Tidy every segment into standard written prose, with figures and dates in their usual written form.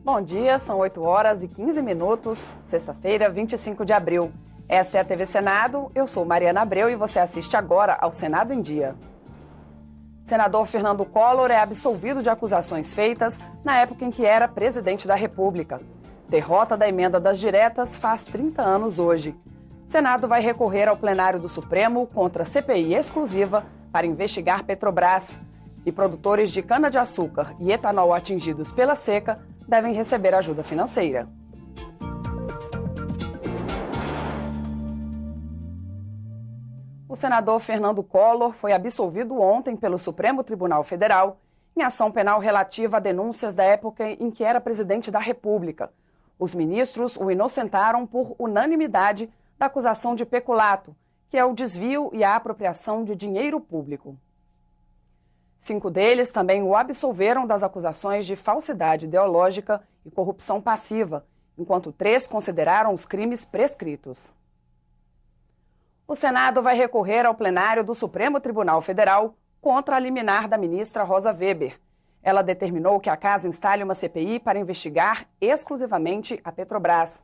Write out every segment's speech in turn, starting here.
Bom dia, são 8 horas e 15 minutos, sexta-feira, 25 de abril. Esta é a TV Senado, eu sou Mariana Abreu e você assiste agora ao Senado em Dia. Senador Fernando Collor é absolvido de acusações feitas na época em que era presidente da República. Derrota da emenda das diretas faz 30 anos hoje. Senado vai recorrer ao plenário do Supremo contra a CPI exclusiva para investigar Petrobras. E produtores de cana-de-açúcar e etanol atingidos pela seca devem receber ajuda financeira. O senador Fernando Collor foi absolvido ontem pelo Supremo Tribunal Federal em ação penal relativa a denúncias da época em que era presidente da República. Os ministros o inocentaram por unanimidade da acusação de peculato, que é o desvio e a apropriação de dinheiro público. 5 deles também o absolveram das acusações de falsidade ideológica e corrupção passiva, enquanto 3 consideraram os crimes prescritos. O Senado vai recorrer ao plenário do Supremo Tribunal Federal contra a liminar da ministra Rosa Weber. Ela determinou que a casa instale uma CPI para investigar exclusivamente a Petrobras.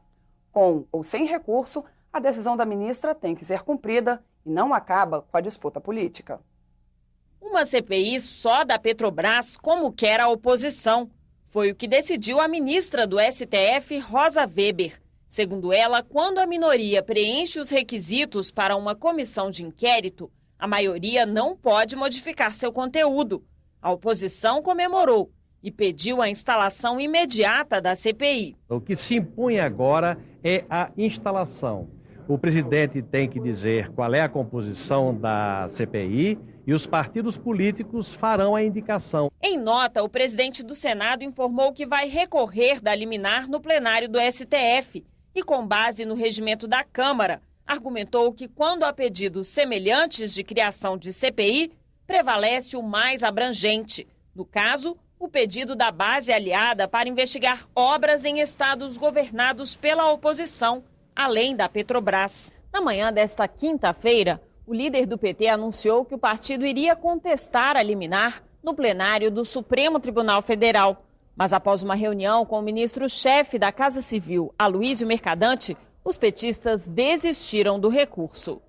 Com ou sem recurso, a decisão da ministra tem que ser cumprida e não acaba com a disputa política. Uma CPI só da Petrobras, como quer a oposição. Foi o que decidiu a ministra do STF, Rosa Weber. Segundo ela, quando a minoria preenche os requisitos para uma comissão de inquérito, a maioria não pode modificar seu conteúdo. A oposição comemorou e pediu a instalação imediata da CPI. O que se impõe agora é a instalação. O presidente tem que dizer qual é a composição da CPI e os partidos políticos farão a indicação. Em nota, o presidente do Senado informou que vai recorrer da liminar no plenário do STF e, com base no regimento da Câmara, argumentou que quando há pedidos semelhantes de criação de CPI, prevalece o mais abrangente. No caso, o pedido da base aliada para investigar obras em estados governados pela oposição, além da Petrobras. Na manhã desta quinta-feira, o líder do PT anunciou que o partido iria contestar a liminar no plenário do Supremo Tribunal Federal. Mas após uma reunião com o ministro-chefe da Casa Civil, Aloysio Mercadante, os petistas desistiram do recurso.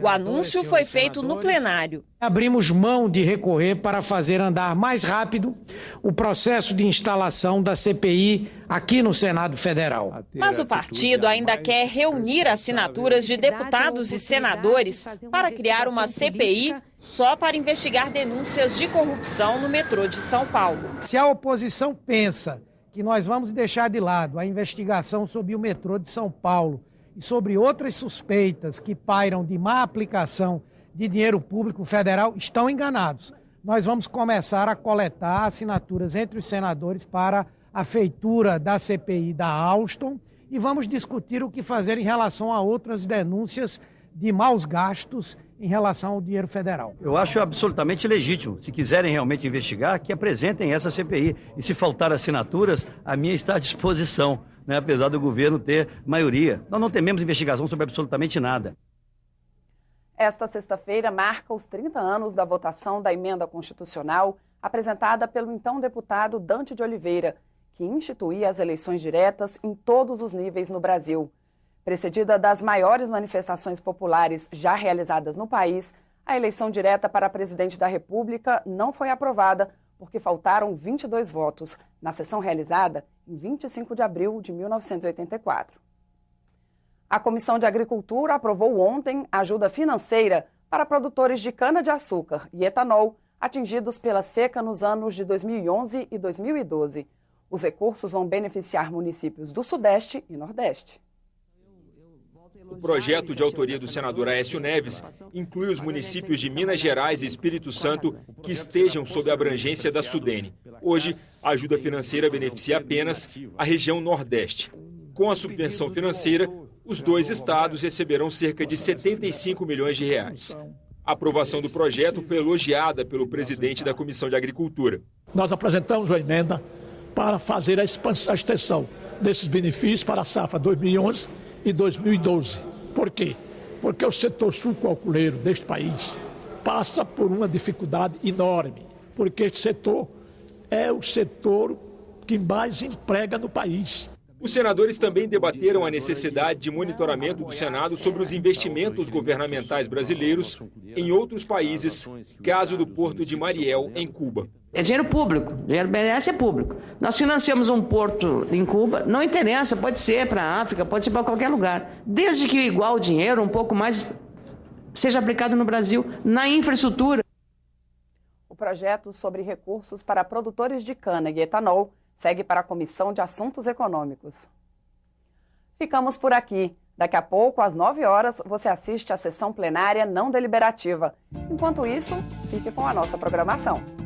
O anúncio foi feito no plenário. Abrimos mão de recorrer para fazer andar mais rápido o processo de instalação da CPI aqui no Senado Federal. Mas o partido ainda quer reunir assinaturas de deputados e senadores para criar uma CPI só para investigar denúncias de corrupção no metrô de São Paulo. Se a oposição pensa que nós vamos deixar de lado a investigação sobre o metrô de São Paulo e sobre outras suspeitas que pairam de má aplicação de dinheiro público federal, estão enganados. Nós vamos começar a coletar assinaturas entre os senadores para a feitura da CPI da Alstom e vamos discutir o que fazer em relação a outras denúncias de maus gastos em relação ao dinheiro federal. Eu acho absolutamente legítimo. Se quiserem realmente investigar, que apresentem essa CPI. E se faltar assinaturas, a minha está à disposição. Apesar do governo ter maioria. Nós não tememos investigação sobre absolutamente nada. Esta sexta-feira marca os 30 anos da votação da emenda constitucional apresentada pelo então deputado Dante de Oliveira, que instituía as eleições diretas em todos os níveis no Brasil. Precedida das maiores manifestações populares já realizadas no país, a eleição direta para presidente da República não foi aprovada porque faltaram 22 votos na sessão realizada em 25 de abril de 1984. A Comissão de Agricultura aprovou ontem ajuda financeira para produtores de cana-de-açúcar e etanol atingidos pela seca nos anos de 2011 e 2012. Os recursos vão beneficiar municípios do Sudeste e Nordeste. O projeto de autoria do senador Aécio Neves inclui os municípios de Minas Gerais e Espírito Santo que estejam sob a abrangência da Sudene. Hoje, a ajuda financeira beneficia apenas a região Nordeste. Com a subvenção financeira, os 2 estados receberão cerca de 75 milhões de reais. A aprovação do projeto foi elogiada pelo presidente da Comissão de Agricultura. Nós apresentamos uma emenda para fazer a extensão desses benefícios para a safra 2011 e 2012. Por quê? Porque o setor sucroalcooleiro deste país passa por uma dificuldade enorme, porque este setor é o setor que mais emprega no país. Os senadores também debateram a necessidade de monitoramento do Senado sobre os investimentos governamentais brasileiros em outros países, caso do Porto de Mariel, em Cuba. É dinheiro público, dinheiro BNDES é público. Nós financiamos um porto em Cuba, não interessa, pode ser para a África, pode ser para qualquer lugar. Desde que igual o dinheiro, um pouco mais, seja aplicado no Brasil, na infraestrutura. O projeto sobre recursos para produtores de cana e etanol segue para a Comissão de Assuntos Econômicos. Ficamos por aqui. Daqui a pouco, às 9 horas, você assiste à sessão plenária não deliberativa. Enquanto isso, fique com a nossa programação.